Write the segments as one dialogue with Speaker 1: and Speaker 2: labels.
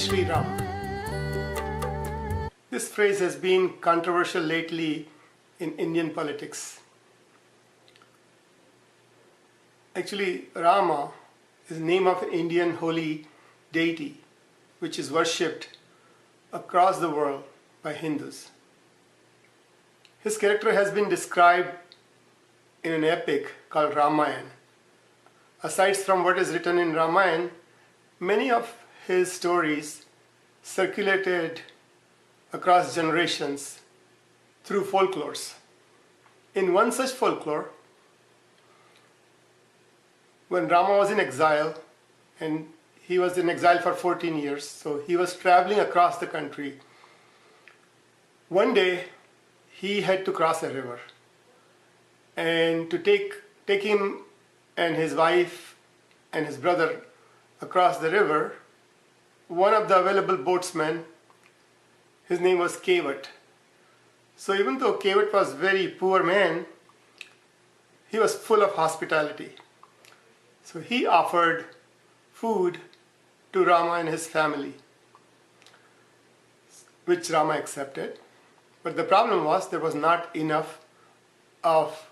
Speaker 1: Shri Ram. This phrase has been controversial lately in Indian politics. Actually, Rama is the name of an Indian holy deity which is worshipped across the world by Hindus. His character has been described in an epic called Ramayana. Aside from what is written in Ramayana, many of his stories circulated across generations through folklores. In one such folklore, when Rama was in exile, and he was in exile for 14 years, so he was traveling across the country. One day, he had to cross a river, and to take him and his wife and his brother across the river, one of the available boatsmen, his name was Kevati. So even though Kevati was a very poor man, he was full of hospitality. So he offered food to Rama and his family, which Rama accepted. But the problem was there was not enough of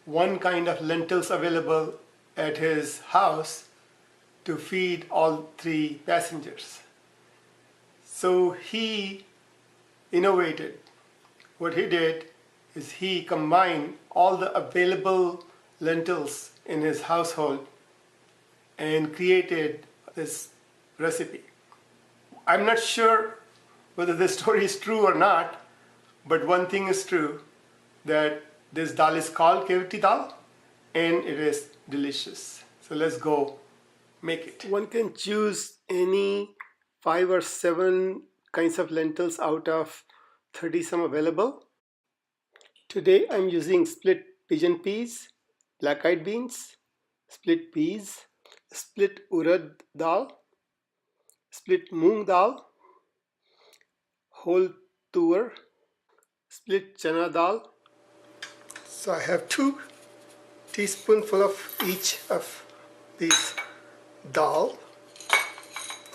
Speaker 1: one kind of lentils available at his house to feed all three passengers. So he innovated. What he did is he combined all the available lentils in his household and created this recipe. I'm not sure whether this story is true or not, but one thing is true, that this dal is called Keoti Dal and it is delicious. So let's go make it. One can choose any 5 or 7 kinds of lentils out of 30 some available. Today I'm using split pigeon peas, black-eyed beans, split peas, split urad dal, split moong dal, whole tur, split chana dal. So I have 2 teaspoonful of each of these dal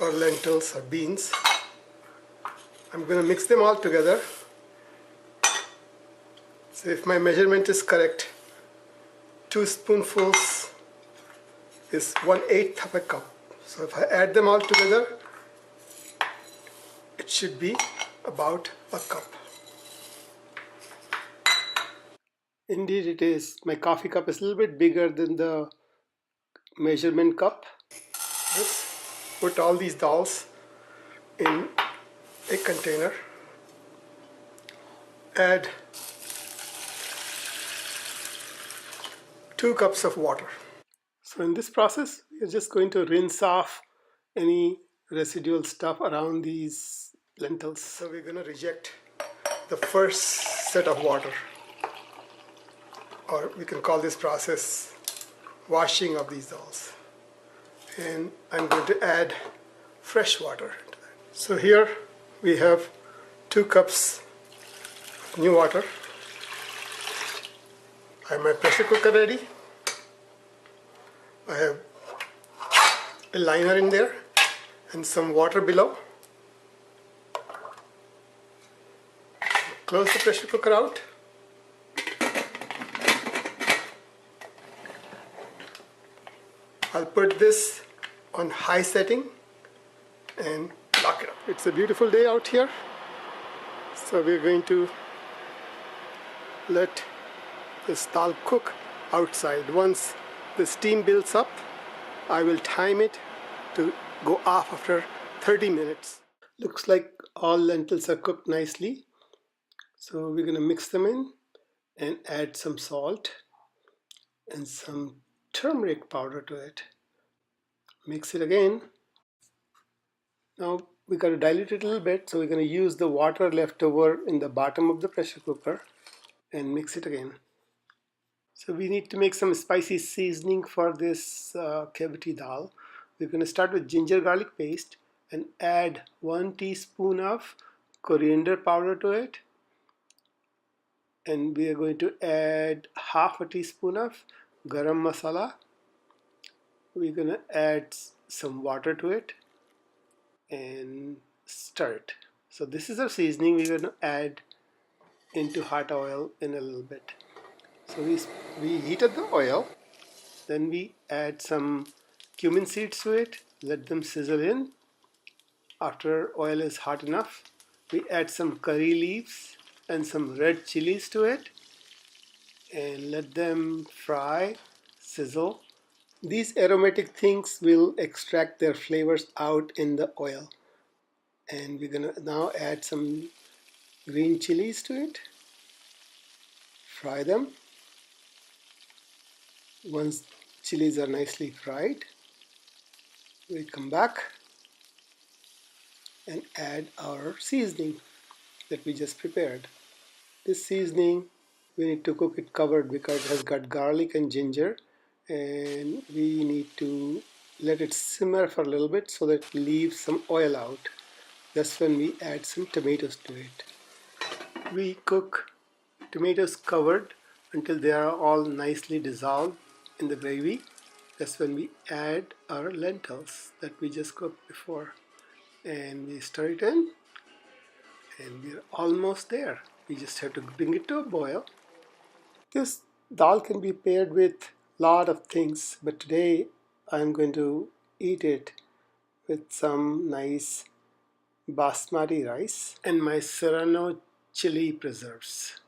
Speaker 1: or lentils or beans. I'm going to mix them all together. So if my measurement is correct, 2 spoonfuls is 1/8 of a cup. So if I add them all together, it should be about a cup. Indeed it is. My coffee cup is a little bit bigger than the measurement cup. Let's put all these dals in a container. Add 2 cups of water. So in this process, we're just going to rinse off any residual stuff around these lentils. So we're going to reject the first set of water, or we can call this process washing of these dals. And I'm going to add fresh water to that. So here we have 2 cups of new water. I have my pressure cooker ready. I have a liner in there and some water below. Close the pressure cooker out. I'll put this on high setting and lock it up. It's a beautiful day out here, so we're going to let this dal cook outside. Once the steam builds up, I will time it to go off after 30 minutes. Looks like all lentils are cooked nicely, so we're going to mix them in and add some salt and some turmeric powder to it. Mix it again. Now we got to dilute it a little bit, so we're going to use the water left over in the bottom of the pressure cooker and mix it again. So we need to make some spicy seasoning for this Kevati Dal. We're going to start with ginger garlic paste and add 1 teaspoon of coriander powder to it. And we are going to add half a teaspoon of garam masala. We're going to add some water to it. and stir it. So this is our seasoning. We're going to add into hot oil in a little bit. So we heated the oil, then we add some cumin seeds to it, let them sizzle in. After oil is hot enough, we add some curry leaves and some red chilies to it and let them fry, sizzle. These aromatic things will extract their flavors out in the oil. And we're gonna now add some green chilies to it. Fry them. Once chilies are nicely fried, we come back and add our seasoning that we just prepared. This seasoning, we need to cook it covered because it has got garlic and ginger, and we need to let it simmer for a little bit so that it leaves some oil out. That's when we add some tomatoes to it. We cook tomatoes covered until they are all nicely dissolved in the gravy. That's when we add our lentils that we just cooked before, and we stir it in, and we're almost there. We just have to bring it to a boil. This dal can be paired with a lot of things, but today I'm going to eat it with some nice basmati rice and my serrano chili preserves.